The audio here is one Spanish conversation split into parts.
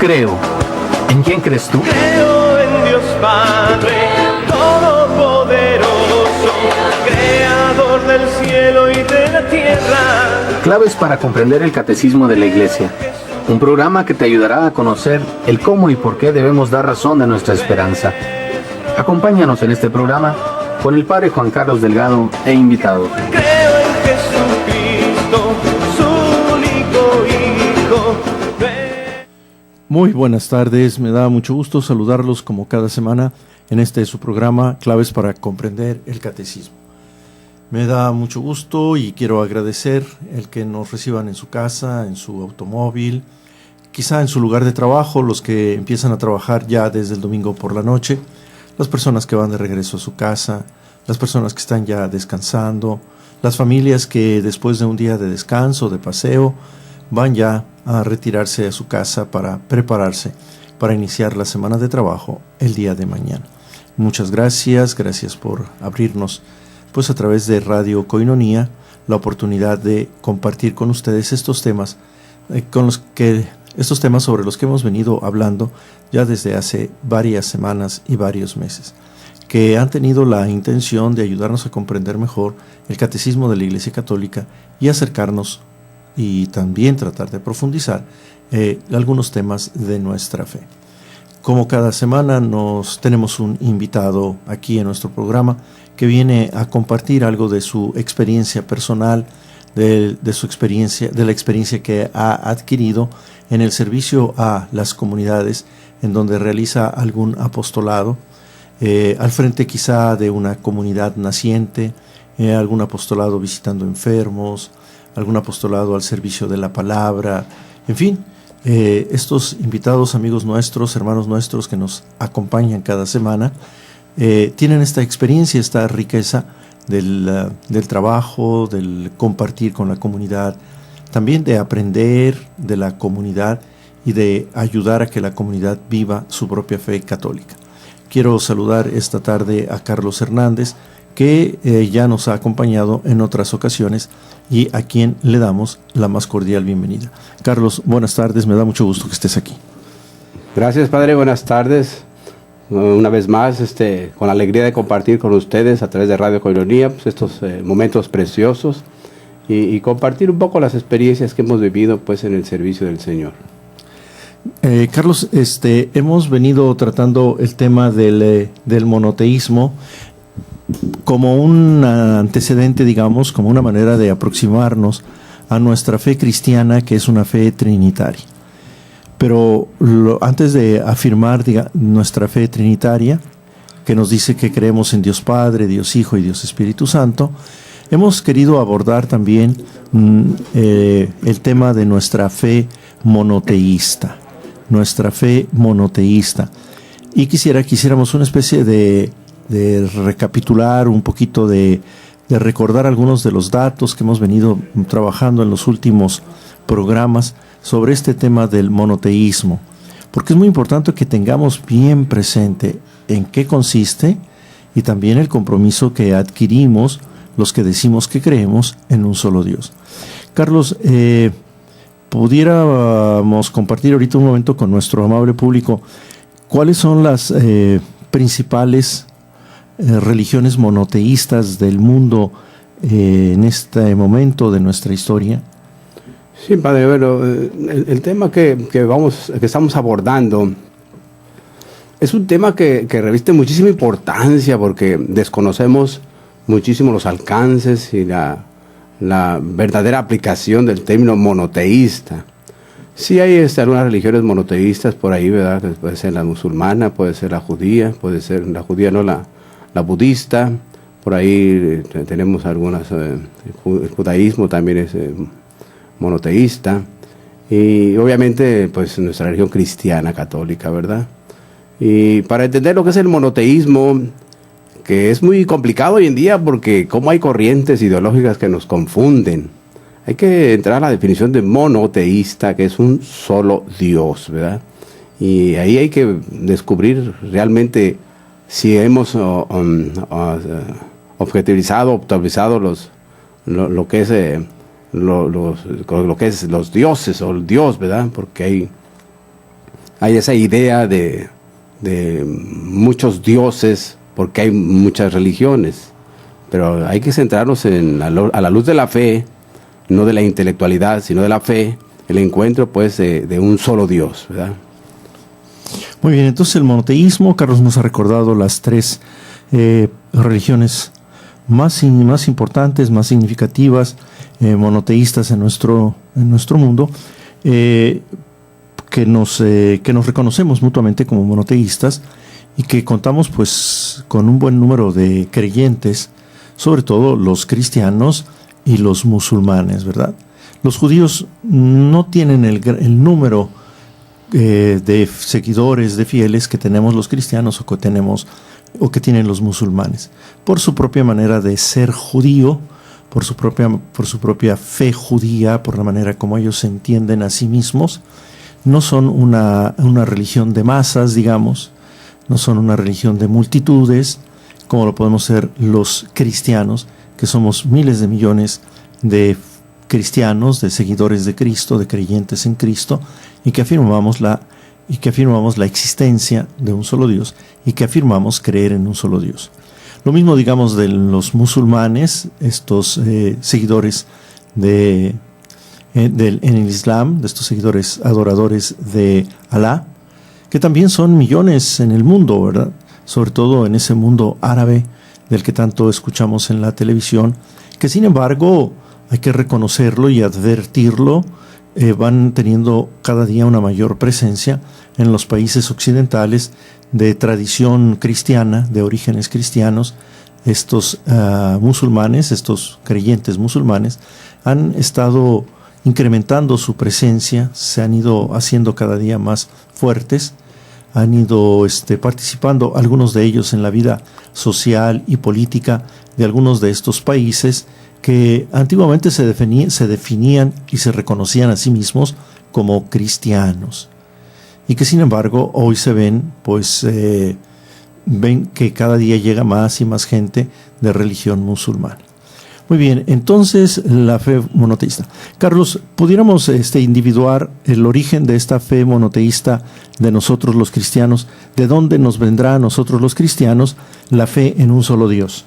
Creo. ¿En quién crees tú? Creo en Dios Padre Todopoderoso, Creador del cielo y de la tierra. Claves para comprender el Catecismo de la Iglesia. Un programa que te ayudará a conocer el cómo y por qué debemos dar razón de nuestra esperanza. Acompáñanos en este programa con el Padre Juan Carlos Delgado e invitados. Creo en Jesucristo, su único Hijo. Muy buenas tardes, me da mucho gusto saludarlos como cada semana en este su programa Claves para comprender el Catecismo. Me da mucho gusto y quiero agradecer el que nos reciban en su casa, en su automóvil, quizá en su lugar de trabajo, los que empiezan a trabajar ya desde el domingo por la noche, las personas que van de regreso a su casa, las personas que están ya descansando, las familias que después de un día de descanso, de paseo, van ya a retirarse a su casa para prepararse para iniciar la semana de trabajo el día de mañana. Muchas gracias por abrirnos pues a través de Radio Koinonia la oportunidad de compartir con ustedes estos temas sobre los que hemos venido hablando ya desde hace varias semanas y varios meses, que han tenido la intención de ayudarnos a comprender mejor el Catecismo de la Iglesia Católica y acercarnos y también tratar de profundizar algunos temas de nuestra fe. Como cada semana tenemos un invitado aquí en nuestro programa que viene a compartir algo de su experiencia personal, de la experiencia que ha adquirido en el servicio a las comunidades en donde realiza algún apostolado, al frente quizá de una comunidad naciente, algún apostolado visitando enfermos, algún apostolado al servicio de la palabra, en fin, estos invitados, amigos nuestros, hermanos nuestros que nos acompañan cada semana, tienen esta experiencia, esta riqueza del trabajo, del compartir con la comunidad, también de aprender de la comunidad y de ayudar a que la comunidad viva su propia fe católica. Quiero saludar esta tarde a Carlos Hernández, que ya nos ha acompañado en otras ocasiones y a quien le damos la más cordial bienvenida. Carlos, buenas tardes, me da mucho gusto que estés aquí. Gracias, Padre, buenas tardes. Una vez más, con la alegría de compartir con ustedes a través de Radio Koinonia pues, estos momentos preciosos y compartir un poco las experiencias que hemos vivido pues, en el servicio del Señor. Carlos, hemos venido tratando el tema del monoteísmo como un antecedente, digamos, como una manera de aproximarnos a nuestra fe cristiana, que es una fe trinitaria. Pero antes de afirmar nuestra fe trinitaria, que nos dice que creemos en Dios Padre, Dios Hijo y Dios Espíritu Santo, hemos querido abordar también el tema de nuestra fe monoteísta. Y quisiéramos una especie de recapitular un poquito, de recordar algunos de los datos que hemos venido trabajando en los últimos programas sobre este tema del monoteísmo, porque es muy importante que tengamos bien presente en qué consiste y también el compromiso que adquirimos los que decimos que creemos en un solo Dios. Carlos, pudiéramos compartir ahorita un momento con nuestro amable público cuáles son las principales religiones monoteístas del mundo en este momento de nuestra historia. Sí, Padre, bueno, el tema que estamos abordando es un tema que reviste muchísima importancia porque desconocemos muchísimo los alcances y la verdadera aplicación del término monoteísta. Sí hay algunas religiones monoteístas por ahí, ¿verdad? Puede ser la musulmana, puede ser la judía, la budista, por ahí tenemos algunas, el judaísmo también es monoteísta, y obviamente pues nuestra religión cristiana católica, ¿verdad? Y para entender lo que es el monoteísmo, que es muy complicado hoy en día porque como hay corrientes ideológicas que nos confunden, hay que entrar a la definición de monoteísta, que es un solo Dios, ¿verdad? Y ahí hay que descubrir realmente si hemos objetivizado lo que es los dioses o el Dios, ¿verdad? Porque hay esa idea de muchos dioses, porque hay muchas religiones, pero hay que centrarnos a la luz de la fe, no de la intelectualidad, sino de la fe, el encuentro pues de un solo Dios, ¿verdad? Muy bien, entonces el monoteísmo, Carlos nos ha recordado las tres religiones más importantes, más significativas, monoteístas en nuestro mundo, que nos reconocemos mutuamente como monoteístas y que contamos pues con un buen número de creyentes, sobre todo los cristianos y los musulmanes, ¿verdad? Los judíos no tienen el número de seguidores, de fieles que tenemos los cristianos o que tienen los musulmanes, por su propia manera de ser judío, por su propia fe judía, por la manera como ellos se entienden a sí mismos. No son una religión de masas, digamos, no son una religión de multitudes, como lo podemos ser los cristianos, que somos miles de millones de cristianos, de seguidores de Cristo, de creyentes en Cristo, y que afirmamos la existencia de un solo Dios y que afirmamos creer en un solo Dios. Lo mismo digamos de los musulmanes, estos seguidores en el Islam, de estos seguidores adoradores de Alá, que también son millones en el mundo, ¿verdad? Sobre todo en ese mundo árabe del que tanto escuchamos en la televisión, que sin embargo hay que reconocerlo y advertirlo, van teniendo cada día una mayor presencia en los países occidentales de tradición cristiana, de orígenes cristianos. Estos musulmanes, estos creyentes musulmanes, han estado incrementando su presencia, se han ido haciendo cada día más fuertes, han ido participando algunos de ellos en la vida social y política de algunos de estos países que antiguamente se definían y se reconocían a sí mismos como cristianos, y que sin embargo hoy se ven que cada día llega más y más gente de religión musulmana. Muy bien, entonces la fe monoteísta. Carlos, ¿pudiéramos individuar el origen de esta fe monoteísta de nosotros los cristianos? ¿De dónde nos vendrá a nosotros los cristianos la fe en un solo Dios?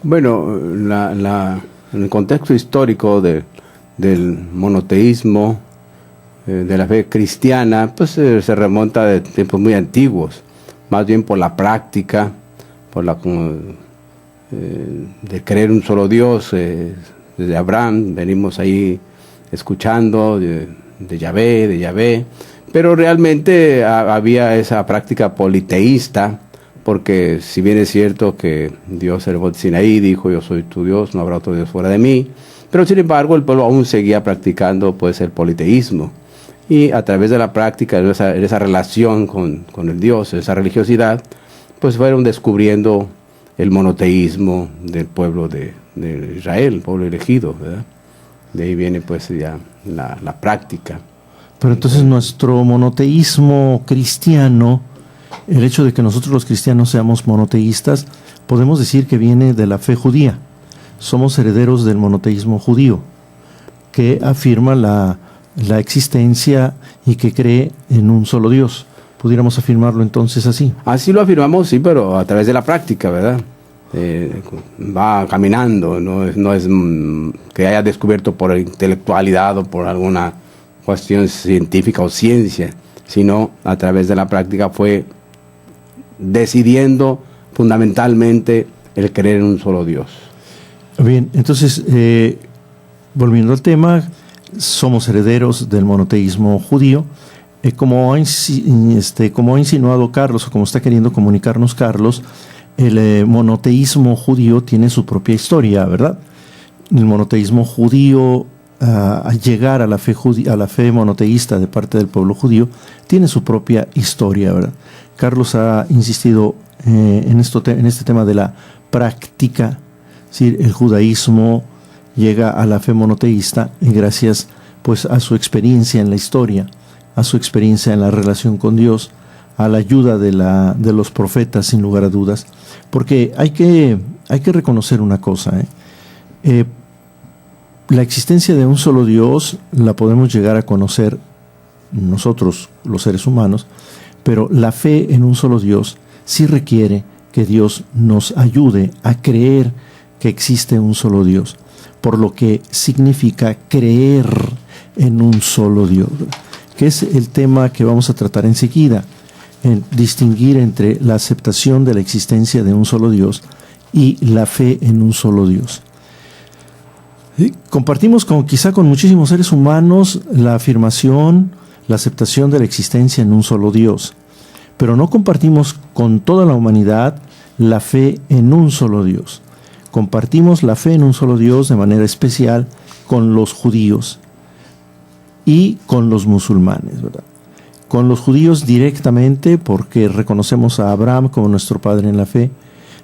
Bueno, en el contexto histórico del monoteísmo, de la fe cristiana, pues se remonta de tiempos muy antiguos, más bien por la práctica, de creer un solo Dios. Desde Abraham venimos ahí escuchando de Yahvé, pero realmente había esa práctica politeísta, porque si bien es cierto que Dios en el monte Sinaí dijo: yo soy tu Dios, no habrá otro Dios fuera de mí, pero sin embargo el pueblo aún seguía practicando pues el politeísmo, y a través de la práctica de esa relación con el Dios, esa religiosidad, pues fueron descubriendo el monoteísmo del pueblo de Israel, el pueblo elegido, ¿verdad? De ahí viene pues ya la práctica. Pero entonces nuestro monoteísmo cristiano, el hecho de que nosotros los cristianos seamos monoteístas, podemos decir que viene de la fe judía. Somos herederos del monoteísmo judío, que afirma la existencia y que cree en un solo Dios. ¿Pudiéramos afirmarlo entonces así? Así lo afirmamos, sí, pero a través de la práctica, ¿verdad? Va caminando, no es que haya descubierto por intelectualidad o por alguna cuestión científica o ciencia, sino a través de la práctica fue decidiendo fundamentalmente el creer en un solo Dios. Bien, entonces, volviendo al tema, somos herederos del monoteísmo judío. Como ha insinuado Carlos, o como está queriendo comunicarnos Carlos, el monoteísmo judío tiene su propia historia, ¿verdad? El monoteísmo judío, al llegar a la fe monoteísta de parte del pueblo judío, tiene su propia historia, ¿verdad? Carlos ha insistido en este tema de la práctica. Es decir, el judaísmo llega a la fe monoteísta gracias pues a su experiencia en la historia, a su experiencia en la relación con Dios, a la ayuda de los profetas, sin lugar a dudas, porque hay que reconocer una cosa, la existencia de un solo Dios la podemos llegar a conocer nosotros los seres humanos, pero la fe en un solo Dios sí requiere que Dios nos ayude a creer que existe un solo Dios, por lo que significa creer en un solo Dios, que es el tema que vamos a tratar enseguida, en distinguir entre la aceptación de la existencia de un solo Dios y la fe en un solo Dios. Compartimos quizá con muchísimos seres humanos la afirmación, la aceptación de la existencia en un solo Dios, pero no compartimos con toda la humanidad la fe en un solo Dios. Compartimos la fe en un solo Dios de manera especial con los judíos y con los musulmanes, ¿verdad? Con los judíos directamente porque reconocemos a Abraham como nuestro padre en la fe.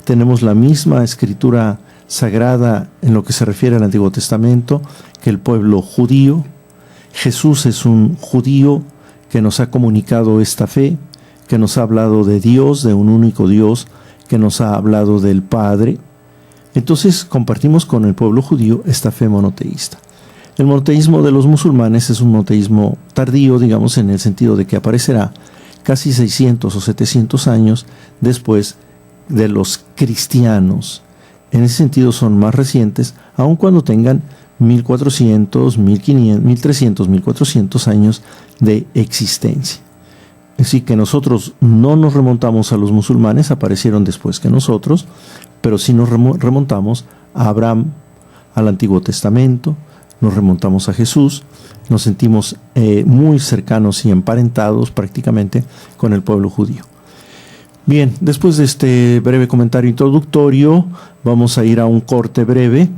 Tenemos la misma escritura sagrada en lo que se refiere al Antiguo Testamento que el pueblo judío. Jesús es un judío que nos ha comunicado esta fe, que nos ha hablado de Dios, de un único Dios, que nos ha hablado del Padre. Entonces compartimos con el pueblo judío esta fe monoteísta. El monoteísmo de los musulmanes es un monoteísmo tardío, digamos, en el sentido de que aparecerá casi 600 o 700 años después de los cristianos. En ese sentido son más recientes, aun cuando tengan 1400, 1500, 1300, 1400 años de existencia. Así que nosotros no nos remontamos a los musulmanes, aparecieron después que nosotros, pero sí nos remontamos a Abraham, al Antiguo Testamento, nos remontamos a Jesús, nos sentimos muy cercanos y emparentados prácticamente con el pueblo judío. Bien, después de este breve comentario introductorio, vamos a ir a un corte breve.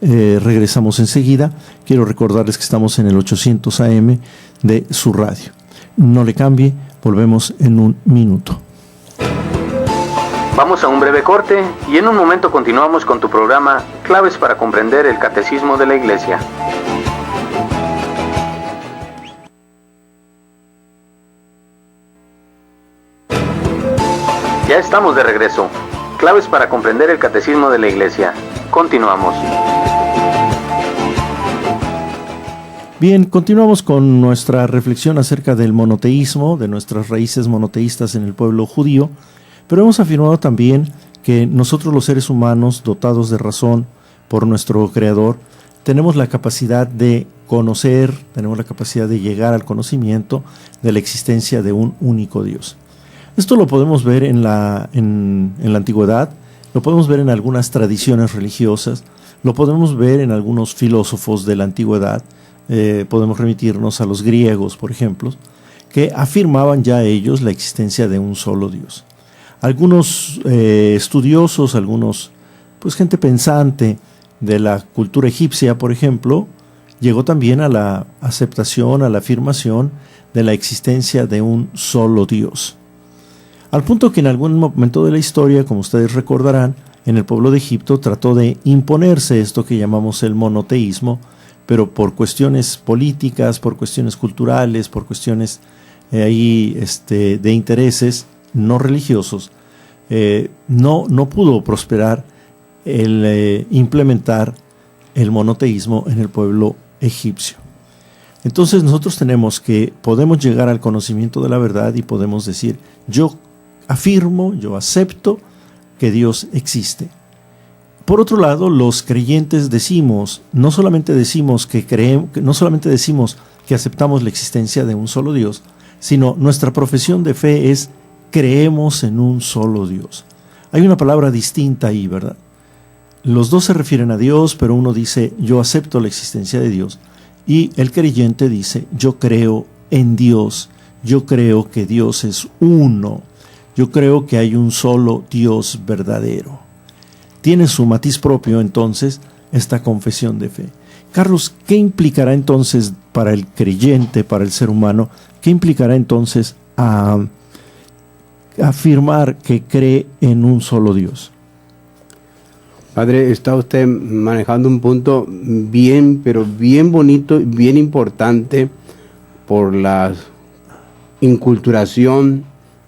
Regresamos enseguida. Quiero recordarles que estamos en el 800 AM de su radio. No le cambie, volvemos en un minuto. Vamos a un breve corte y en un momento continuamos con tu programa Claves para comprender el Catecismo de la Iglesia. Ya estamos de regreso. Claves para comprender el Catecismo de la Iglesia. Continuamos. Bien, continuamos con nuestra reflexión acerca del monoteísmo, de nuestras raíces monoteístas en el pueblo judío, pero hemos afirmado también que nosotros los seres humanos, dotados de razón por nuestro Creador, tenemos la capacidad de conocer, tenemos la capacidad de llegar al conocimiento de la existencia de un único Dios. Esto lo podemos ver en la antigüedad, lo podemos ver en algunas tradiciones religiosas, lo podemos ver en algunos filósofos de la antigüedad. Podemos remitirnos a los griegos, por ejemplo, que afirmaban ya ellos la existencia de un solo Dios. Algunos estudiosos, gente pensante de la cultura egipcia, por ejemplo, llegó también a la aceptación, a la afirmación de la existencia de un solo Dios. Al punto que en algún momento de la historia, como ustedes recordarán, en el pueblo de Egipto trató de imponerse esto que llamamos el monoteísmo, pero por cuestiones políticas, por cuestiones culturales, por cuestiones de intereses no religiosos, no pudo prosperar el implementar el monoteísmo en el pueblo egipcio. Entonces nosotros podemos llegar al conocimiento de la verdad y podemos decir, yo afirmo, yo acepto que Dios existe. Por otro lado, los creyentes no solamente decimos que aceptamos la existencia de un solo Dios, sino nuestra profesión de fe es creemos en un solo Dios. Hay una palabra distinta ahí, ¿verdad? Los dos se refieren a Dios, pero uno dice yo acepto la existencia de Dios y el creyente dice yo creo en Dios, yo creo que Dios es uno, yo creo que hay un solo Dios verdadero. Tiene su matiz propio entonces esta confesión de fe. Carlos, ¿qué implicará entonces para el creyente, para el ser humano? ¿Qué implicará entonces afirmar que cree en un solo Dios? Padre, está usted manejando un punto pero bien bonito, bien importante por la inculturación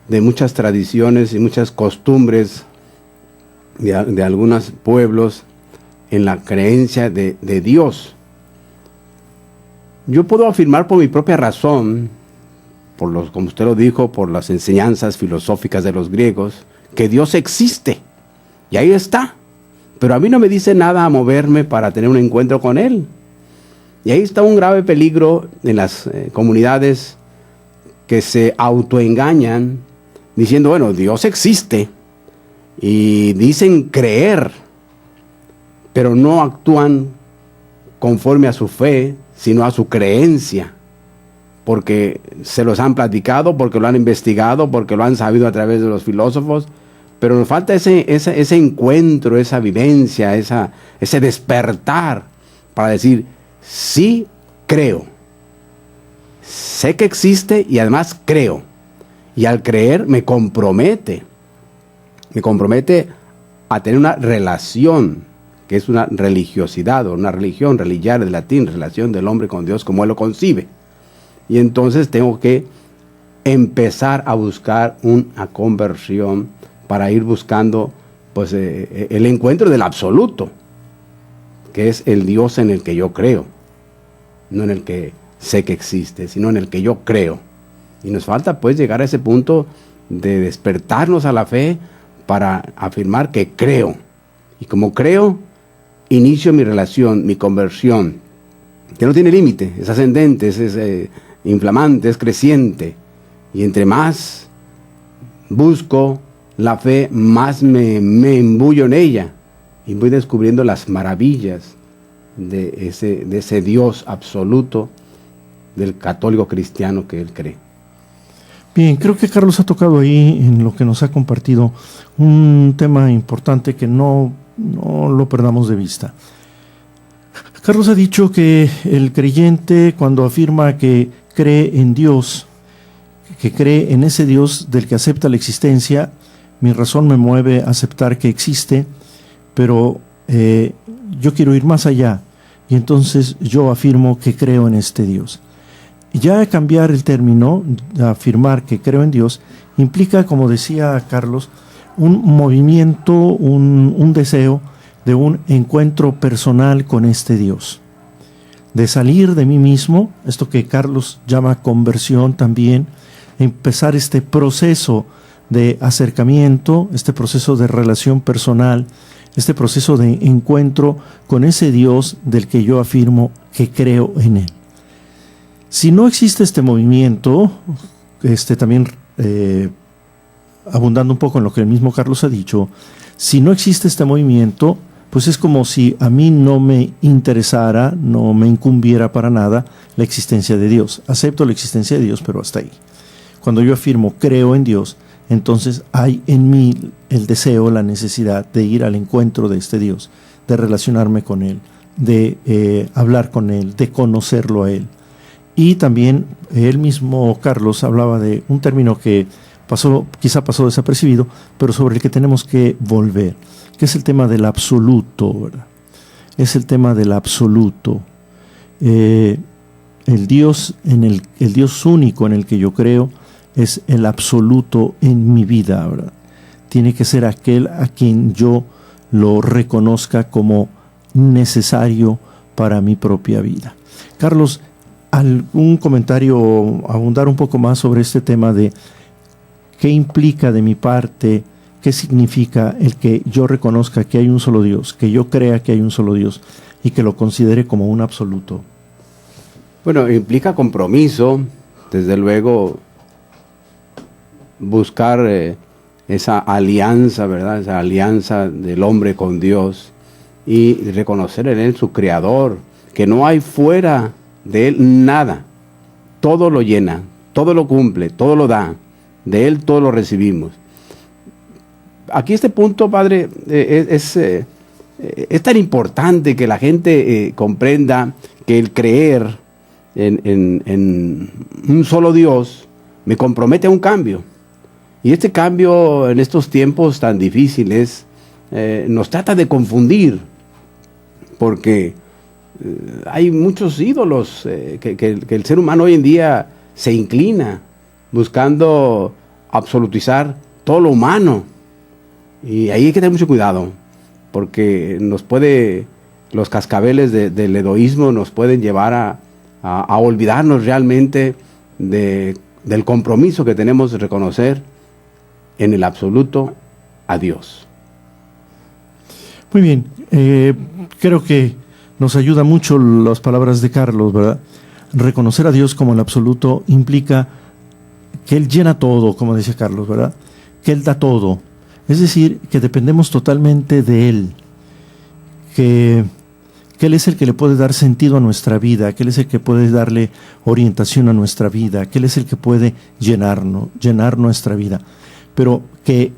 de muchas tradiciones y muchas costumbres de algunos pueblos en la creencia de Dios. Yo puedo afirmar por mi propia razón como usted lo dijo, por las enseñanzas filosóficas de los griegos, que Dios existe. Y ahí está. Pero a mí no me dice nada a moverme para tener un encuentro con Él. Y ahí está un grave peligro en las comunidades que se autoengañan diciendo, bueno, Dios existe. Y dicen creer, pero no actúan conforme a su fe, sino a su creencia. Porque se los han platicado, porque lo han investigado, porque lo han sabido a través de los filósofos. Pero nos falta ese encuentro, esa vivencia, ese despertar para decir, sí creo. Sé que existe y además creo. Y al creer me compromete a tener una relación, que es una religiosidad, o una religión, religiare de latín, relación del hombre con Dios como Él lo concibe. Y entonces tengo que empezar a buscar una conversión para ir buscando pues, el encuentro del absoluto, que es el Dios en el que yo creo, no en el que sé que existe, sino en el que yo creo. Y nos falta pues llegar a ese punto de despertarnos a la fe para afirmar que creo. Y como creo, inicio mi relación, mi conversión, que no tiene límite, es ascendente, es inflamante, es creciente. Y entre más busco la fe, más me embullo en ella y voy descubriendo las maravillas de ese Dios absoluto del católico cristiano que él cree. Bien, creo que Carlos ha tocado ahí en lo que nos ha compartido un tema importante que no lo perdamos de vista. Carlos ha dicho que el creyente, cuando afirma que cree en Dios, que cree en ese Dios del que acepta la existencia, mi razón me mueve a aceptar que existe, pero yo quiero ir más allá, y entonces yo afirmo que creo en este Dios. Ya cambiar el término, afirmar que creo en Dios, implica, como decía Carlos, un movimiento, un deseo de un encuentro personal con este Dios. De salir de mí mismo, esto que Carlos llama conversión también, empezar este proceso de acercamiento, este proceso de relación personal, este proceso de encuentro con ese Dios del que yo afirmo que creo en Él. Si no existe este movimiento, también abundando un poco en lo que el mismo Carlos ha dicho, si no existe este movimiento, pues es como si a mí no me interesara, no me incumbiera para nada la existencia de Dios. Acepto la existencia de Dios, pero hasta ahí. Cuando yo afirmo creo en Dios, entonces hay en mí el deseo, la necesidad de ir al encuentro de este Dios, de relacionarme con Él, de hablar con Él, de conocerlo a Él. Y también él mismo, Carlos, hablaba de un término que quizá pasó desapercibido, pero sobre el que tenemos que volver, que es el tema del absoluto, ¿verdad? Es el tema del absoluto. El Dios único en el que yo creo es el absoluto en mi vida, ¿verdad? Tiene que ser aquel a quien yo lo reconozca como necesario para mi propia vida. Carlos, ¿algún comentario, abundar un poco más sobre este tema de qué implica de mi parte, qué significa el que yo reconozca que hay un solo Dios, que yo crea que hay un solo Dios y que lo considere como un absoluto? Bueno, implica compromiso, desde luego buscar esa alianza, ¿verdad? Esa alianza del hombre con Dios y reconocer en Él su creador, que no hay fuera de Él nada, todo lo llena, todo lo cumple, todo lo da, de Él todo lo recibimos. Aquí este punto, Padre, es tan importante que la gente comprenda que el creer en un solo Dios me compromete a un cambio. Y este cambio en estos tiempos tan difíciles nos trata de confundir, porque hay muchos ídolos que el ser humano hoy en día se inclina buscando absolutizar todo lo humano. Y ahí hay que tener mucho cuidado, porque los cascabeles del egoísmo nos pueden llevar a olvidarnos realmente de del compromiso que tenemos de reconocer en el absoluto a Dios. Muy bien, creo que nos ayuda mucho las palabras de Carlos, ¿verdad? Reconocer a Dios como el absoluto implica que Él llena todo, como decía Carlos, ¿verdad? Que Él da todo. Es decir, que dependemos totalmente de Él. Que Él es el que le puede dar sentido a nuestra vida, que Él es el que puede darle orientación a nuestra vida, que Él es el que puede llenar nuestra vida. Pero que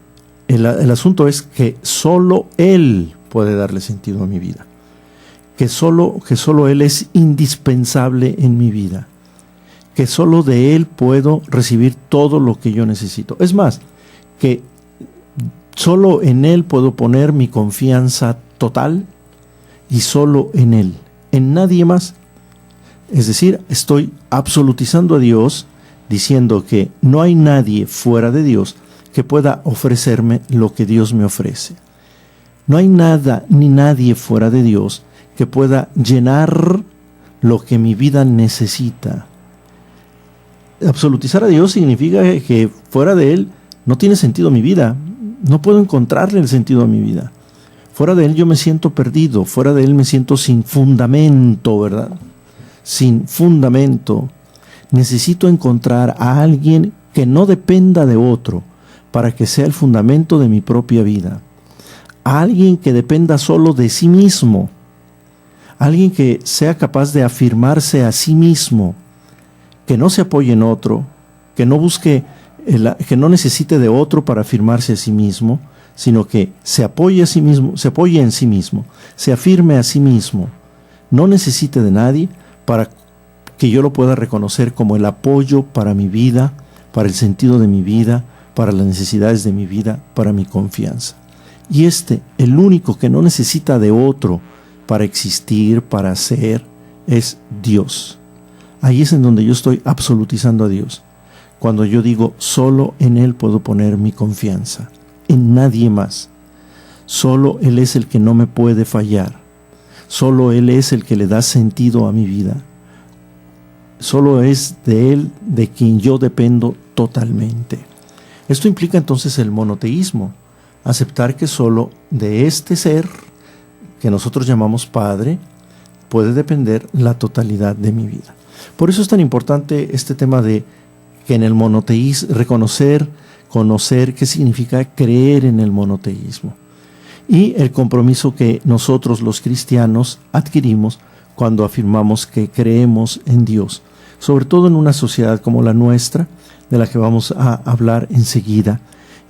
el asunto es que solo Él puede darle sentido a mi vida. Que solo Él es indispensable en mi vida. Que solo de Él puedo recibir todo lo que yo necesito. Es más, que solo en Él puedo poner mi confianza total y solo en Él, en nadie más. Es decir, estoy absolutizando a Dios, diciendo que no hay nadie fuera de Dios que pueda ofrecerme lo que Dios me ofrece. No hay nada ni nadie fuera de Dios que pueda llenar lo que mi vida necesita. Absolutizar a Dios significa que fuera de Él no tiene sentido mi vida. No puedo encontrarle el sentido a mi vida. Fuera de Él yo me siento perdido. Fuera de Él me siento sin fundamento, ¿verdad? Sin fundamento. Necesito encontrar a alguien que no dependa de otro para que sea el fundamento de mi propia vida. A alguien que dependa solo de sí mismo. Alguien que sea capaz de afirmarse a sí mismo, que no se apoye en otro, que no busque, que no necesite de otro para afirmarse a sí mismo, sino que se apoye a sí mismo, se apoye en sí mismo, se afirme a sí mismo, no necesite de nadie para que yo lo pueda reconocer como el apoyo para mi vida, para el sentido de mi vida, para las necesidades de mi vida, para mi confianza. Y el único que no necesita de otro para existir, para ser, es Dios. Ahí es en donde yo estoy absolutizando a Dios. Cuando yo digo, solo en Él puedo poner mi confianza, en nadie más. Solo Él es el que no me puede fallar. Solo Él es el que le da sentido a mi vida. Solo es de Él de quien yo dependo totalmente. Esto implica entonces el monoteísmo, aceptar que solo de este ser, que nosotros llamamos Padre, puede depender la totalidad de mi vida. Por eso es tan importante este tema de que en el monoteísmo, conocer qué significa creer en el monoteísmo. Y el compromiso que nosotros los cristianos adquirimos cuando afirmamos que creemos en Dios, sobre todo en una sociedad como la nuestra, de la que vamos a hablar enseguida,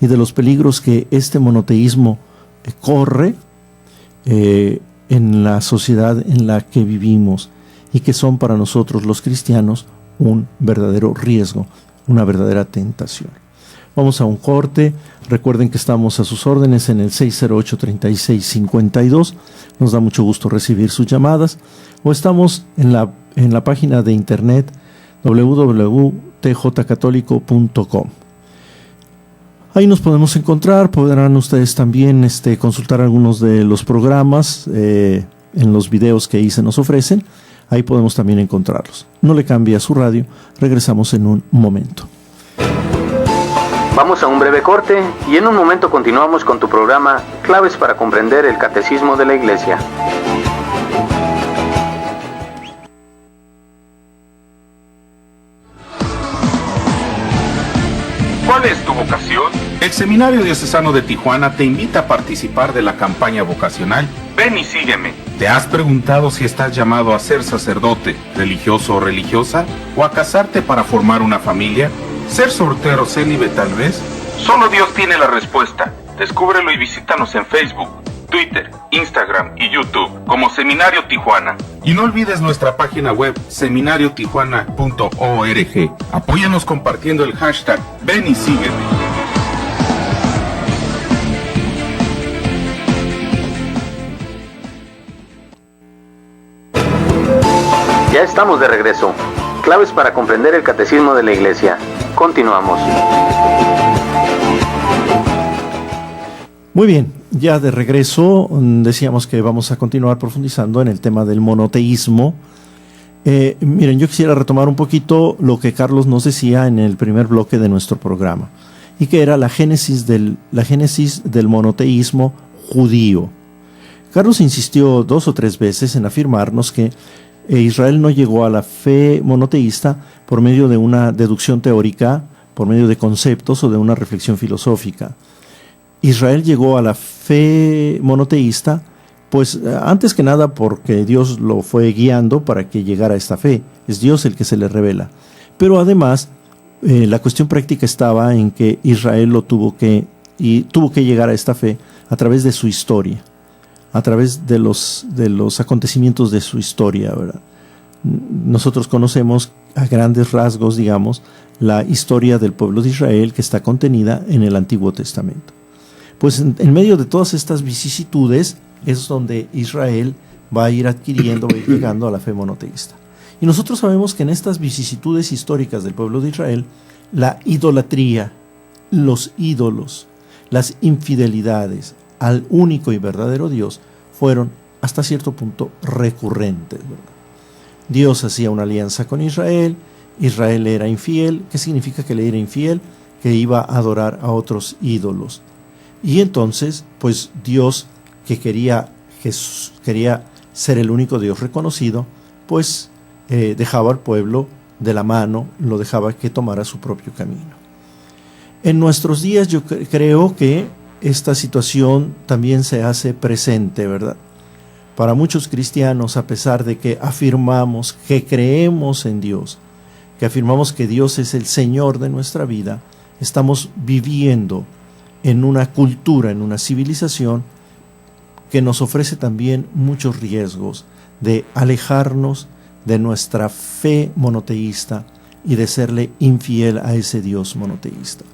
y de los peligros que este monoteísmo corre en la sociedad en la que vivimos y que son para nosotros los cristianos un verdadero riesgo, una verdadera tentación. Vamos a un corte. Recuerden que estamos a sus órdenes en el 608-3652. Nos da mucho gusto recibir sus llamadas. O estamos en la página de internet www.tjcatólico.com. Ahí nos podemos encontrar. Podrán ustedes también consultar algunos de los programas en los videos que ahí se nos ofrecen. Ahí podemos también encontrarlos. No le cambie a su radio. Regresamos en un momento. Vamos a un breve corte y en un momento continuamos con tu programa Claves para comprender el Catecismo de la Iglesia. ¿Cuál es tu vocación? El Seminario Diocesano de Tijuana te invita a participar de la campaña vocacional Ven y sígueme. ¿Te has preguntado si estás llamado a ser sacerdote, religioso o religiosa? ¿O a casarte para formar una familia? ¿Ser soltero célibe tal vez? Solo Dios tiene la respuesta. Descúbrelo y visítanos en Facebook, Twitter, Instagram y YouTube como Seminario Tijuana. Y no olvides nuestra página web seminariotijuana.org. Apóyanos compartiendo el hashtag Ven y sígueme. Ya estamos de regreso. Claves para comprender el Catecismo de la Iglesia. Continuamos. Muy bien, ya de regreso decíamos que vamos a continuar profundizando en el tema del monoteísmo Miren, yo quisiera retomar un poquito lo que Carlos nos decía en el primer bloque de nuestro programa, y que era la génesis del monoteísmo judío. Carlos insistió 2 o 3 veces en afirmarnos que Israel no llegó a la fe monoteísta por medio de una deducción teórica, por medio de conceptos o de una reflexión filosófica. Israel llegó a la fe monoteísta, pues antes que nada porque Dios lo fue guiando para que llegara a esta fe. Es Dios el que se le revela. Pero además, la cuestión práctica estaba en que Israel tuvo que llegar a esta fe a través de su historia, a través de los acontecimientos de su historia, ¿verdad? Nosotros conocemos a grandes rasgos, digamos, la historia del pueblo de Israel que está contenida en el Antiguo Testamento. Pues en medio de todas estas vicisitudes es donde Israel va a ir adquiriendo, va a ir llegando a la fe monoteísta. Y nosotros sabemos que en estas vicisitudes históricas del pueblo de Israel, la idolatría, los ídolos, las infidelidades al único y verdadero Dios fueron hasta cierto punto recurrentes, ¿verdad? Dios hacía una alianza con Israel, Israel era infiel. ¿Qué significa que le era infiel? Que iba a adorar a otros ídolos. Y entonces, pues Dios, que quería ser el único Dios reconocido, pues dejaba al pueblo de la mano, lo dejaba que tomara su propio camino. En nuestros días yo creo que esta situación también se hace presente, ¿verdad? Para muchos cristianos, a pesar de que afirmamos que creemos en Dios, que afirmamos que Dios es el Señor de nuestra vida, estamos viviendo en una cultura, en una civilización que nos ofrece también muchos riesgos de alejarnos de nuestra fe monoteísta y de serle infiel a ese Dios monoteísta.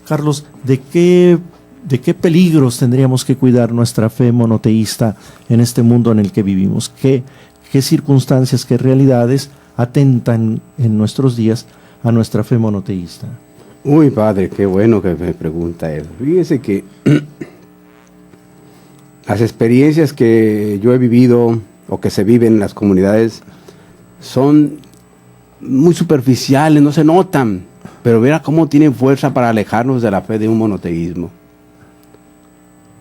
Carlos, ¿de qué peligros tendríamos que cuidar nuestra fe monoteísta en este mundo en el que vivimos? ¿Qué circunstancias, qué realidades atentan en nuestros días a nuestra fe monoteísta? Uy, padre, qué bueno que me pregunta eso. Fíjese que las experiencias que yo he vivido o que se viven en las comunidades son muy superficiales, no se notan, pero mira cómo tienen fuerza para alejarnos de la fe de un monoteísmo.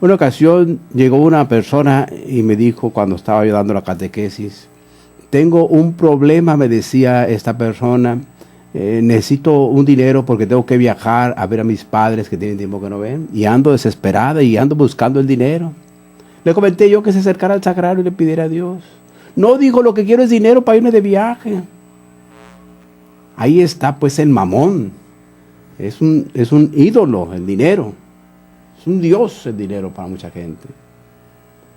Una ocasión llegó una persona y me dijo, cuando estaba yo dando la catequesis, tengo un problema, me decía esta persona, necesito un dinero porque tengo que viajar a ver a mis padres que tienen tiempo que no ven, y ando desesperada y ando buscando el dinero. Le comenté yo que se acercara al sagrario y le pidiera a Dios. No, dijo, lo que quiero es dinero para irme de viaje. Ahí está pues el mamón. Es un ídolo el dinero. Es un dios el dinero para mucha gente.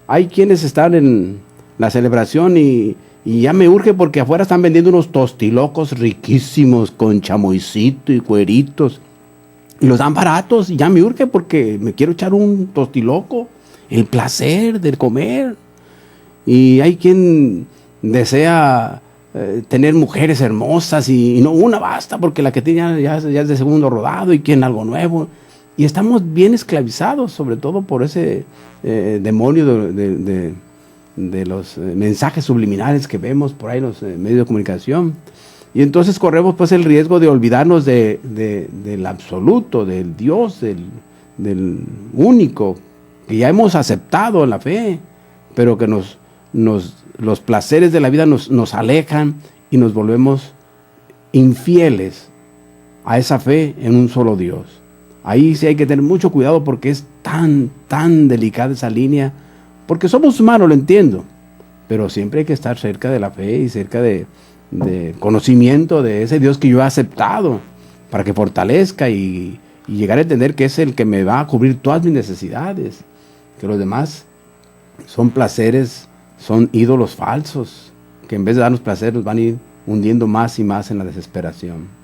Hay quienes están en la celebración y ya me urge porque afuera están vendiendo unos tostilocos riquísimos con chamoycito y cueritos. Y los dan baratos y ya me urge porque me quiero echar un tostiloco. El placer del comer. Y hay quien desea tener mujeres hermosas y no una basta porque la que tiene ya es de segundo rodado y quieren algo nuevo. Y estamos bien esclavizados, sobre todo por ese demonio de los mensajes subliminales que vemos por ahí en los medios de comunicación. Y entonces corremos pues el riesgo de olvidarnos del absoluto, del Dios, del único, que ya hemos aceptado en la fe, pero que los placeres de la vida nos alejan y nos volvemos infieles a esa fe en un solo Dios. Ahí sí hay que tener mucho cuidado porque es tan delicada esa línea, porque somos humanos, lo entiendo, pero siempre hay que estar cerca de la fe y cerca de conocimiento de ese Dios que yo he aceptado para que fortalezca y llegar a entender que es el que me va a cubrir todas mis necesidades, que los demás son placeres, son ídolos falsos, que en vez de darnos placer nos van a ir hundiendo más y más en la desesperación.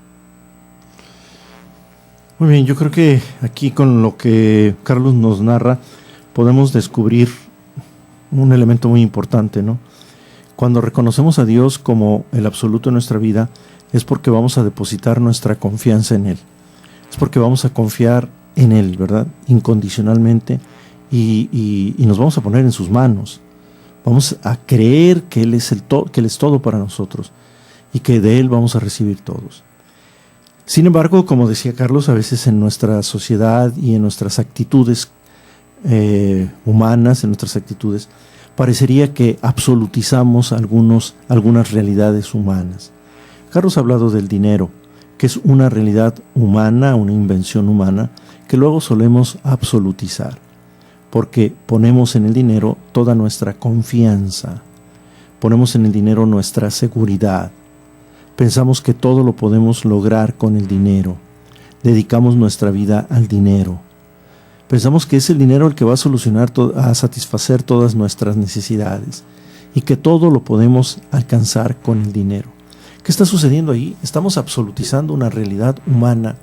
Muy bien, yo creo que aquí con lo que Carlos nos narra podemos descubrir un elemento muy importante, ¿no? Cuando reconocemos a Dios como el absoluto en nuestra vida es porque vamos a depositar nuestra confianza en Él. Es porque vamos a confiar en Él, ¿verdad? Incondicionalmente y nos vamos a poner en sus manos. Vamos a creer que Él es que Él es todo para nosotros. y que de Él vamos a recibir todos. Sin embargo, como decía Carlos, a veces en nuestra sociedad y en nuestras actitudes humanas, en nuestras actitudes, parecería que absolutizamos algunas realidades humanas. Carlos ha hablado del dinero, que es una realidad humana, una invención humana, que luego solemos absolutizar, porque ponemos en el dinero toda nuestra confianza, ponemos en el dinero nuestra seguridad, pensamos que todo lo podemos lograr con el dinero, dedicamos nuestra vida al dinero, pensamos que es el dinero el que va a solucionar, a satisfacer todas nuestras necesidades y que todo lo podemos alcanzar con el dinero. ¿Qué está sucediendo ahí? Estamos absolutizando una realidad humana.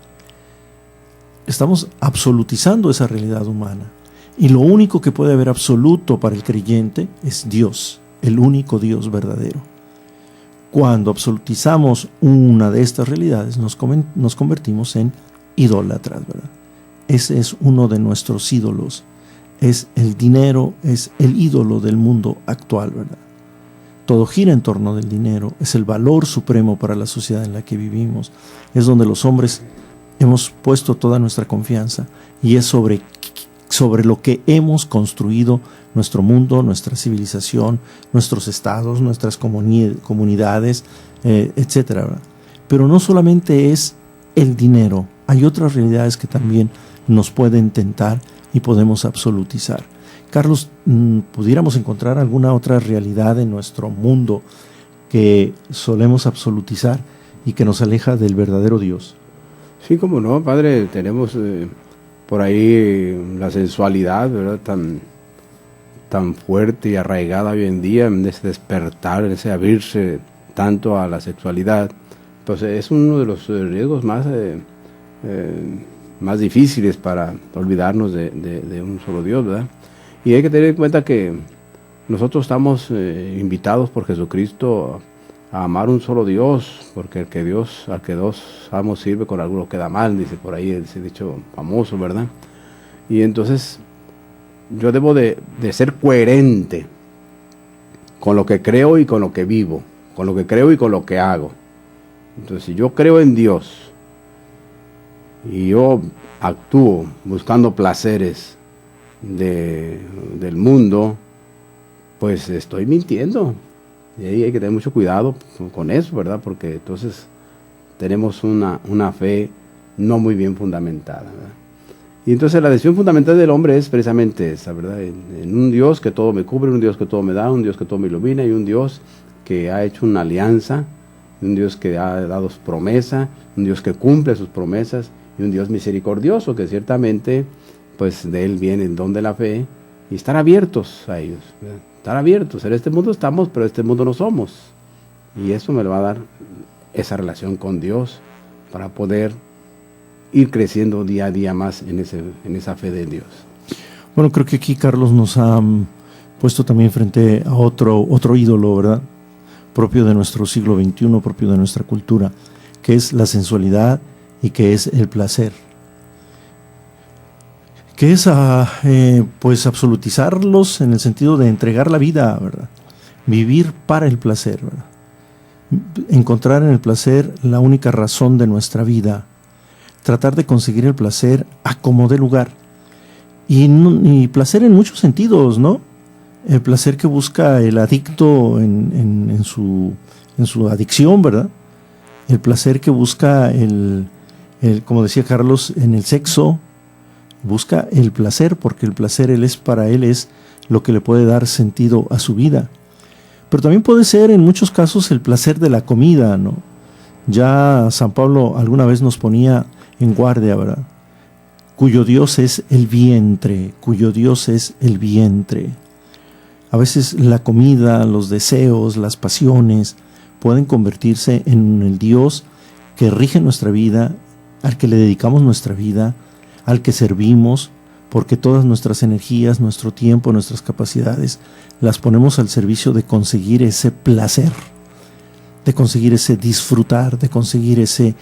Estamos absolutizando esa realidad humana. Y lo único que puede haber absoluto para el creyente es Dios, el único Dios verdadero. Cuando absolutizamos una de estas realidades, nos convertimos en idólatras, ¿verdad? Ese es uno de nuestros ídolos. Es el dinero, es el ídolo del mundo actual, ¿verdad? Todo gira en torno del dinero, es el valor supremo para la sociedad en la que vivimos, es donde los hombres hemos puesto toda nuestra confianza y es sobre lo que hemos construido nuestro mundo, nuestra civilización, nuestros estados, nuestras comunidades, etcétera, ¿verdad? Pero no solamente es el dinero, hay otras realidades que también nos pueden tentar y podemos absolutizar. Carlos, ¿pudiéramos encontrar alguna otra realidad en nuestro mundo que solemos absolutizar y que nos aleja del verdadero Dios? Sí, como no, padre, tenemos por ahí la sensualidad, ¿verdad? Tan fuerte y arraigada hoy en día, en ese despertar, en ese abrirse tanto a la sexualidad. Pues es uno de los riesgos más difíciles para olvidarnos de un solo Dios, ¿verdad? Y hay que tener en cuenta que nosotros estamos invitados por Jesucristo a amar un solo Dios, porque al que dos amos sirve, con alguno queda mal, dice por ahí ese dicho famoso, ¿verdad? Y entonces yo debo de ser coherente con lo que creo y con lo que vivo, con lo que creo y con lo que hago. Entonces, si yo creo en Dios y yo actúo buscando placeres del mundo, pues estoy mintiendo. Y ahí hay que tener mucho cuidado con eso, ¿verdad? Porque entonces tenemos una fe no muy bien fundamentada, ¿verdad? Y entonces la decisión fundamental del hombre es precisamente esa, ¿verdad? En un Dios que todo me cubre, un Dios que todo me da, un Dios que todo me ilumina, y un Dios que ha hecho una alianza, un Dios que ha dado su promesa, un Dios que cumple sus promesas, y un Dios misericordioso que ciertamente pues de Él viene el don de la fe, y estar abiertos a ellos, ¿verdad? Estar abiertos. En este mundo estamos, pero en este mundo no somos. Y eso me lo va a dar esa relación con Dios para poder ir creciendo día a día más en esa fe de Dios. Bueno, creo que aquí Carlos nos ha puesto también frente a otro ídolo, ¿verdad? Propio de nuestro siglo XXI, propio de nuestra cultura, que es la sensualidad y que es el placer. Que es pues absolutizarlos en el sentido de entregar la vida, ¿verdad? Vivir para el placer, ¿verdad? Encontrar en el placer la única razón de nuestra vida, tratar de conseguir el placer a como dé lugar, y placer en muchos sentidos, ¿no? El placer que busca el adicto en su adicción, ¿verdad? El placer que busca como decía Carlos, en el sexo. Busca el placer, porque el placer para él es lo que le puede dar sentido a su vida. Pero también puede ser en muchos casos el placer de la comida, ¿no? Ya San Pablo alguna vez nos ponía en guardia, ¿verdad? Cuyo Dios es el vientre, cuyo Dios es el vientre. A veces la comida, los deseos, las pasiones pueden convertirse en el Dios que rige nuestra vida, al que le dedicamos nuestra vida, al que servimos, porque todas nuestras energías, nuestro tiempo, nuestras capacidades las ponemos al servicio de conseguir ese placer, de conseguir ese disfrutar, de conseguir ese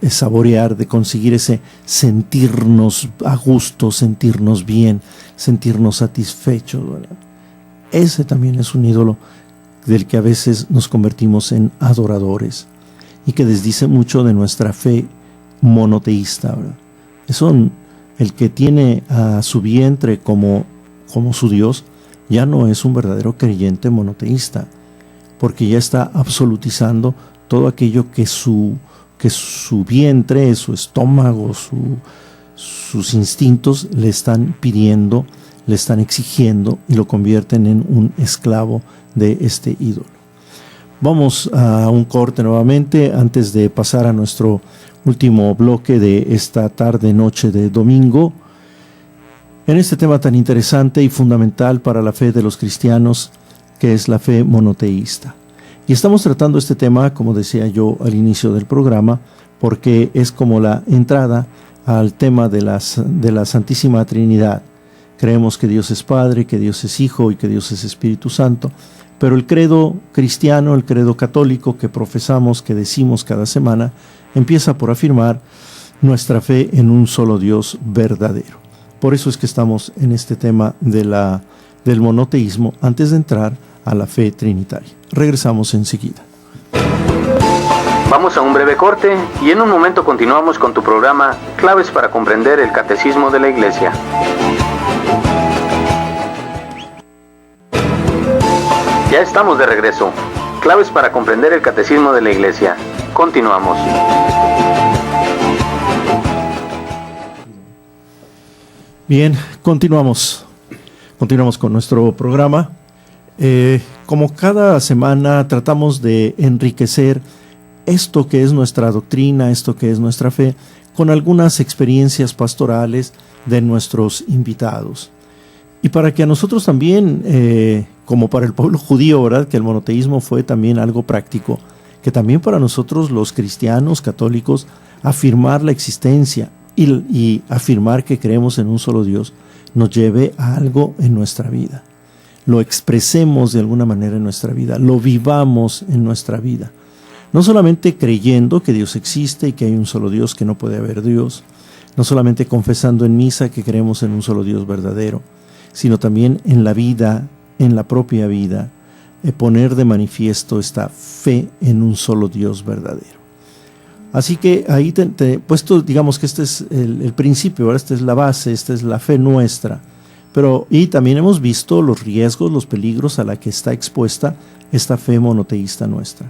saborear, de conseguir ese sentirnos a gusto, sentirnos bien, sentirnos satisfechos, ¿verdad? Ese también es un ídolo del que a veces nos convertimos en adoradores. y que desdice mucho de nuestra fe monoteísta, ¿verdad? El que tiene a su vientre como su Dios, ya no es un verdadero creyente monoteísta, porque ya está absolutizando todo aquello que su vientre, su estómago, sus instintos le están pidiendo, le están exigiendo, y lo convierten en un esclavo de este ídolo. Vamos a un corte nuevamente antes de pasar a nuestro último bloque de esta tarde-noche de domingo, en este tema tan interesante y fundamental para la fe de los cristianos, que es la fe monoteísta. Y estamos tratando este tema, como decía yo al inicio del programa, porque es como la entrada al tema de la Santísima Trinidad. Creemos que Dios es Padre, que Dios es Hijo y que Dios es Espíritu Santo, pero el credo cristiano, el credo católico que profesamos, que decimos cada semana, empieza por afirmar nuestra fe en un solo Dios verdadero. Por eso es que estamos en este tema del monoteísmo antes de entrar a la fe trinitaria. Regresamos enseguida. Vamos a un breve corte y en un momento continuamos con tu programa Claves para comprender el Catecismo de la Iglesia. Ya estamos de regreso. Claves para comprender el Catecismo de la Iglesia. Continuamos. Bien, continuamos con nuestro programa. Como cada semana tratamos de enriquecer esto que es nuestra doctrina, esto que es nuestra fe, con algunas experiencias pastorales de nuestros invitados. Y para que a nosotros también, como para el pueblo judío, ¿verdad?, que el monoteísmo fue también algo práctico, que también para nosotros los cristianos católicos afirmar la existencia y afirmar que creemos en un solo Dios nos lleve a algo en nuestra vida. Lo expresemos de alguna manera en nuestra vida, lo vivamos en nuestra vida. No solamente creyendo que Dios existe y que hay un solo Dios, que no puede haber Dios, no solamente confesando en misa que creemos en un solo Dios verdadero, sino también en la vida, en la propia vida, poner de manifiesto esta fe en un solo Dios verdadero. Así que ahí puesto, digamos que este es el principio, ¿verdad? Esta es la base, esta es la fe nuestra. Y también hemos visto los riesgos, los peligros a la que está expuesta esta fe monoteísta nuestra.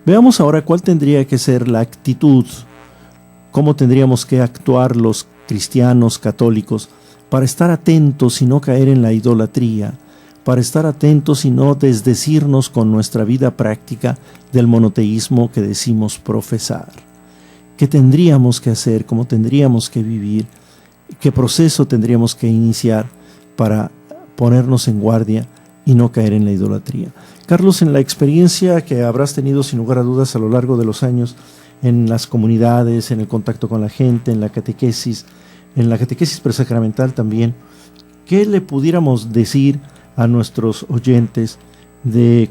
Veamos ahora cuál tendría que ser la actitud, cómo tendríamos que actuar los cristianos católicos para estar atentos y no caer en la idolatría, para estar atentos y no desdecirnos con nuestra vida práctica del monoteísmo que decimos profesar. ¿Qué tendríamos que hacer? ¿Cómo tendríamos que vivir? ¿Qué proceso tendríamos que iniciar para ponernos en guardia y no caer en la idolatría? Carlos, en la experiencia que habrás tenido sin lugar a dudas a lo largo de los años en las comunidades, en el contacto con la gente, en la catequesis presacramental también, ¿qué le pudiéramos decir a nuestros oyentes de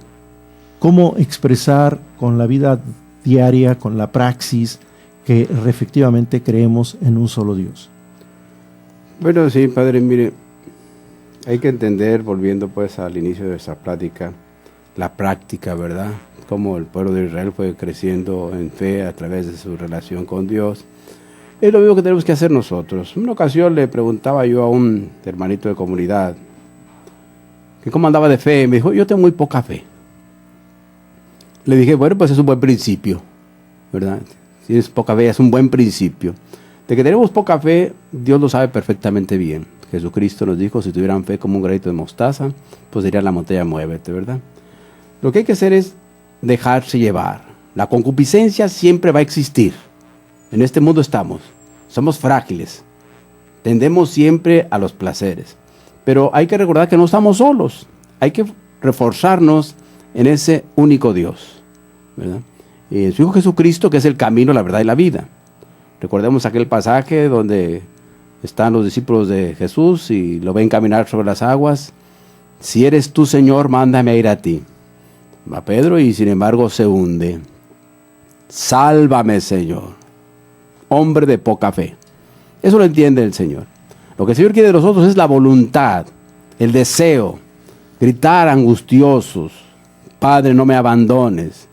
cómo expresar con la vida diaria, con la praxis, que efectivamente creemos en un solo Dios? Bueno, sí, padre, mire, hay que entender, volviendo pues al inicio de nuestra plática, la práctica, ¿verdad? Cómo el pueblo de Israel fue creciendo en fe a través de su relación con Dios. Es lo mismo que tenemos que hacer nosotros. En una ocasión le preguntaba yo a un hermanito de comunidad que cómo andaba de fe. Me dijo, yo tengo muy poca fe. Le dije, bueno, pues es un buen principio, ¿verdad? Si tienes poca fe, es un buen principio. De que tenemos poca fe, Dios lo sabe perfectamente bien. Jesucristo nos dijo, si tuvieran fe como un granito de mostaza, pues diría la montaña, muévete, ¿verdad? Lo que hay que hacer es dejarse llevar. La concupiscencia siempre va a existir. En este mundo somos frágiles. Tendemos siempre a los placeres. Pero hay que recordar que no estamos solos. Hay que reforzarnos en ese único Dios, ¿verdad? Y su Hijo Jesucristo, que es el camino, la verdad y la vida. Recordemos aquel pasaje donde están los discípulos de Jesús y lo ven caminar sobre las aguas. Si eres tú, Señor, mándame a ir a ti. Va Pedro y sin embargo se hunde. Sálvame, Señor. Hombre de poca fe. Eso lo entiende el Señor. Lo que el Señor quiere de nosotros es la voluntad, el deseo, gritar angustiosos, Padre, no me abandones.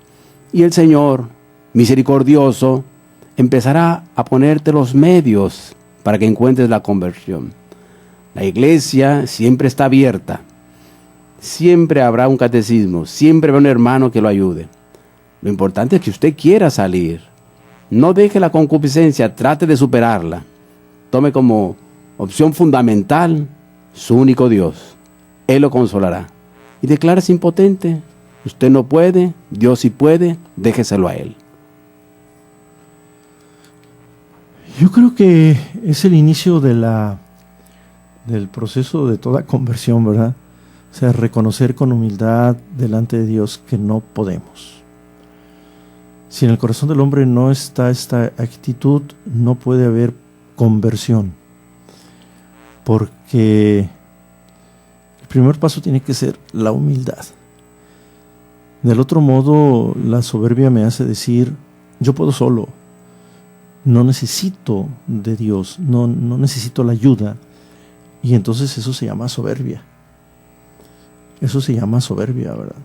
Y el Señor misericordioso, empezará a ponerte los medios para que encuentres la conversión. La iglesia siempre está abierta. Siempre habrá un catecismo, siempre habrá un hermano que lo ayude. Lo importante es que usted quiera salir. No deje la concupiscencia, trate de superarla. Tome como opción fundamental su único Dios. Él lo consolará. Y declárese impotente. Usted no puede, Dios sí puede, déjeselo a Él. Yo creo que es el inicio del proceso de toda conversión, ¿verdad? O sea, reconocer con humildad delante de Dios que no podemos. Si en el corazón del hombre no está esta actitud, no puede haber conversión. Porque el primer paso tiene que ser la humildad. Del otro modo, la soberbia me hace decir, yo puedo solo. No necesito de Dios, no necesito la ayuda. Y entonces eso se llama soberbia. Eso se llama soberbia, ¿verdad?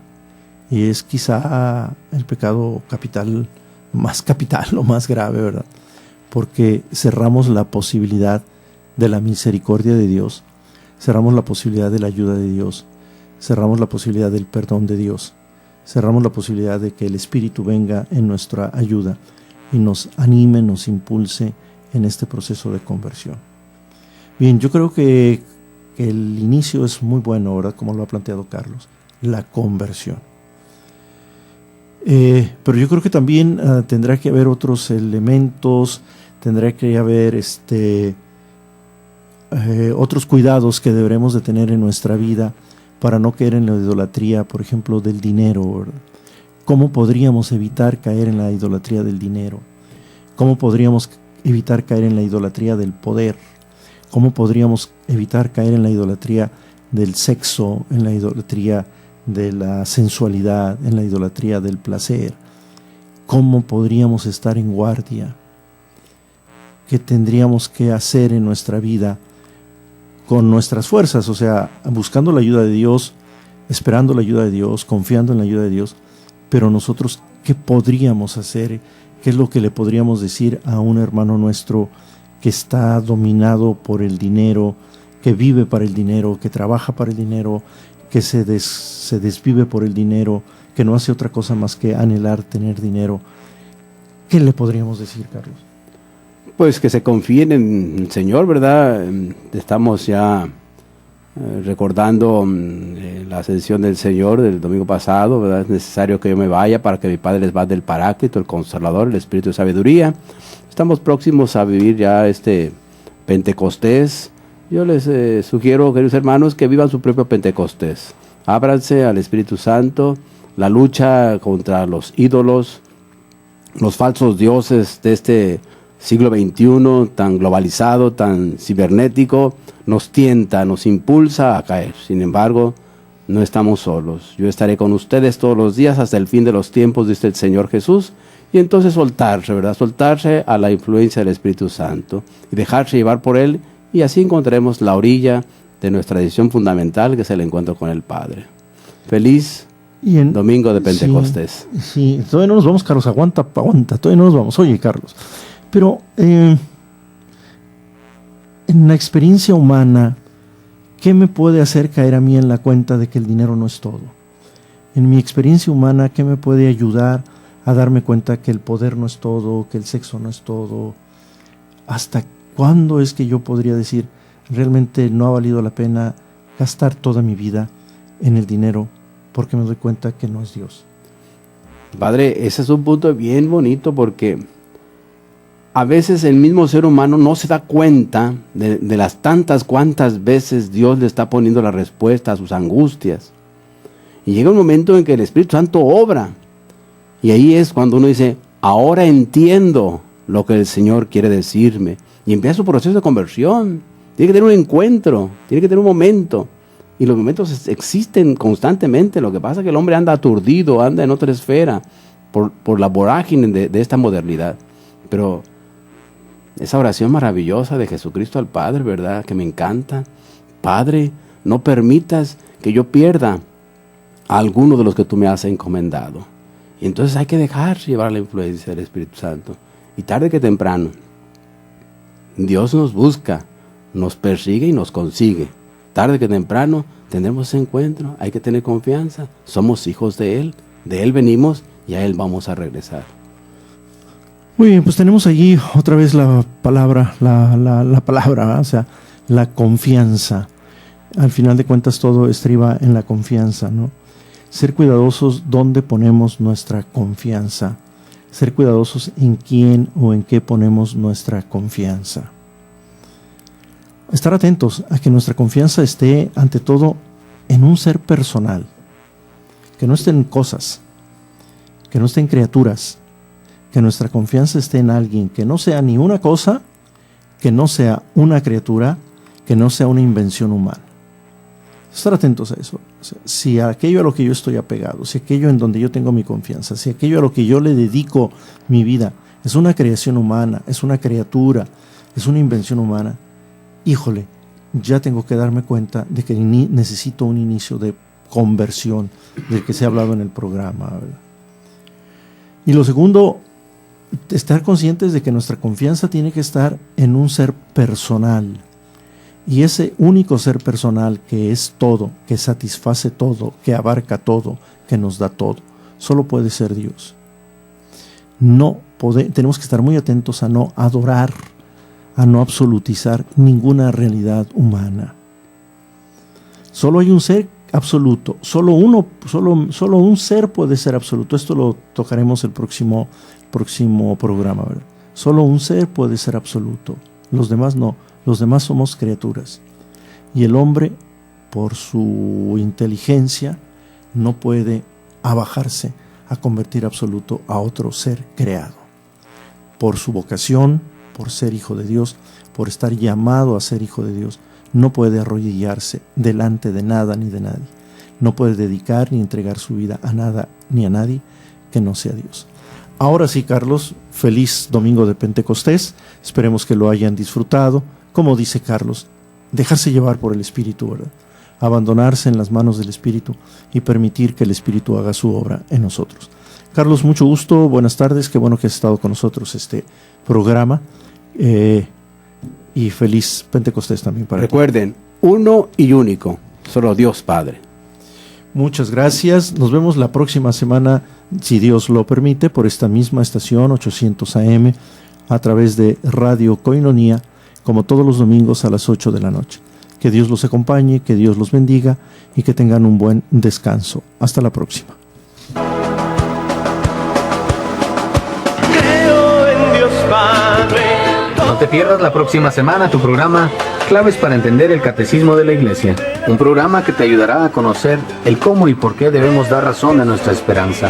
Y es quizá el pecado capital o más grave, ¿verdad? Porque cerramos la posibilidad de la misericordia de Dios, cerramos la posibilidad de la ayuda de Dios, cerramos la posibilidad del perdón de Dios, cerramos la posibilidad de que el Espíritu venga en nuestra ayuda y nos anime, nos impulse en este proceso de conversión. Bien, yo creo que el inicio es muy bueno, ¿verdad? Como lo ha planteado Carlos, la conversión. Pero yo creo que también tendrá que haber otros elementos, tendrá que haber otros cuidados que deberemos de tener en nuestra vida para no caer en la idolatría, por ejemplo, del dinero, ¿verdad? ¿Cómo podríamos evitar caer en la idolatría del dinero? ¿Cómo podríamos evitar caer en la idolatría del poder? ¿Cómo podríamos evitar caer en la idolatría del sexo, en la idolatría de la sensualidad, en la idolatría del placer? ¿Cómo podríamos estar en guardia? ¿Qué tendríamos que hacer en nuestra vida con nuestras fuerzas? O sea, buscando la ayuda de Dios, esperando la ayuda de Dios, confiando en la ayuda de Dios. Pero nosotros, ¿qué podríamos hacer? ¿Qué es lo que le podríamos decir a un hermano nuestro que está dominado por el dinero, que vive para el dinero, que trabaja para el dinero, que se desvive por el dinero, que no hace otra cosa más que anhelar tener dinero? ¿Qué le podríamos decir, Carlos? Pues que se confíen en el Señor, ¿verdad? Estamos ya recordando la ascensión del Señor del domingo pasado, ¿verdad? Es necesario que yo me vaya para que mi Padre les mande el Paráclito, el Consolador, el Espíritu de Sabiduría. Estamos próximos a vivir ya este Pentecostés. Yo les sugiero, queridos hermanos, que vivan su propio Pentecostés. Ábranse al Espíritu Santo, la lucha contra los ídolos, los falsos dioses de este siglo XXI, tan globalizado, tan cibernético, nos tienta, nos impulsa a caer. Sin embargo, no estamos solos. Yo estaré con ustedes todos los días hasta el fin de los tiempos, dice el Señor Jesús. Y entonces soltarse, ¿verdad? Soltarse a la influencia del Espíritu Santo y dejarse llevar por Él, y así encontraremos la orilla de nuestra decisión fundamental, que es el encuentro con el Padre. Feliz domingo de Pentecostés. Sí, todavía no nos vamos, Carlos, aguanta, todavía no nos vamos. Oye, Carlos, pero en la experiencia humana, ¿qué me puede hacer caer a mí en la cuenta de que el dinero no es todo? En mi experiencia humana, ¿qué me puede ayudar a darme cuenta que el poder no es todo, que el sexo no es todo? ¿Hasta cuándo es que yo podría decir, realmente no ha valido la pena gastar toda mi vida en el dinero porque me doy cuenta que no es Dios? Padre, ese es un punto bien bonito, porque a veces el mismo ser humano no se da cuenta de las tantas cuantas veces Dios le está poniendo la respuesta a sus angustias. Y llega un momento en que el Espíritu Santo obra. Y ahí es cuando uno dice, ahora entiendo lo que el Señor quiere decirme. Y empieza su proceso de conversión. Tiene que tener un encuentro, tiene que tener un momento. Y los momentos existen constantemente. Lo que pasa es que el hombre anda aturdido, anda en otra esfera por la vorágine de esta modernidad. Pero esa oración maravillosa de Jesucristo al Padre, ¿verdad? Que me encanta. Padre, no permitas que yo pierda a alguno de los que tú me has encomendado. Y entonces hay que dejar llevar la influencia del Espíritu Santo. Y tarde que temprano, Dios nos busca, nos persigue y nos consigue. Tarde que temprano tendremos ese encuentro, hay que tener confianza. Somos hijos de Él venimos y a Él vamos a regresar. Muy bien, pues tenemos allí otra vez la palabra, la palabra, o sea, la confianza. Al final de cuentas todo estriba en la confianza, ¿no? Ser cuidadosos donde ponemos nuestra confianza. Ser cuidadosos en quién o en qué ponemos nuestra confianza. Estar atentos a que nuestra confianza esté ante todo en un ser personal. Que no esté en cosas, que no esté en criaturas. Que nuestra confianza esté en alguien que no sea ni una cosa, que no sea una criatura, que no sea una invención humana. Estar atentos a eso. O sea, si aquello a lo que yo estoy apegado, si aquello en donde yo tengo mi confianza, si aquello a lo que yo le dedico mi vida es una creación humana, es una criatura, es una invención humana, híjole, ya tengo que darme cuenta de que necesito un inicio de conversión del que se ha hablado en el programa, ¿verdad? Y lo segundo, estar conscientes de que nuestra confianza tiene que estar en un ser personal. Y ese único ser personal que es todo, que satisface todo, que abarca todo, que nos da todo, solo puede ser Dios. Tenemos que estar muy atentos a no adorar, a no absolutizar ninguna realidad humana. Solo hay un ser absoluto, solo un ser puede ser absoluto. Esto lo tocaremos el próximo programa, ¿verdad? Solo un ser puede ser absoluto, los demás no. Los demás somos criaturas. Y el hombre, por su inteligencia, no puede abajarse a convertir absoluto a otro ser creado. Por su vocación, por ser hijo de Dios, por estar llamado a ser hijo de Dios, no puede arrodillarse delante de nada ni de nadie. No puede dedicar ni entregar su vida a nada ni a nadie que no sea Dios. Ahora sí, Carlos, feliz domingo de Pentecostés. Esperemos que lo hayan disfrutado. Como dice Carlos, dejarse llevar por el Espíritu, ¿verdad? Abandonarse en las manos del Espíritu y permitir que el Espíritu haga su obra en nosotros. Carlos, mucho gusto, buenas tardes, qué bueno que has estado con nosotros este programa y feliz Pentecostés también para ti. Recuerden, uno y único, solo Dios Padre. Muchas gracias, nos vemos la próxima semana, si Dios lo permite, por esta misma estación 800 AM a través de Radio Koinonia, como todos los domingos a las 8 de la noche. Que Dios los acompañe, que Dios los bendiga y que tengan un buen descanso. Hasta la próxima. Creo en Dios Padre. No te pierdas la próxima semana tu programa Claves para entender el Catecismo de la Iglesia. Un programa que te ayudará a conocer el cómo y por qué debemos dar razón de nuestra esperanza.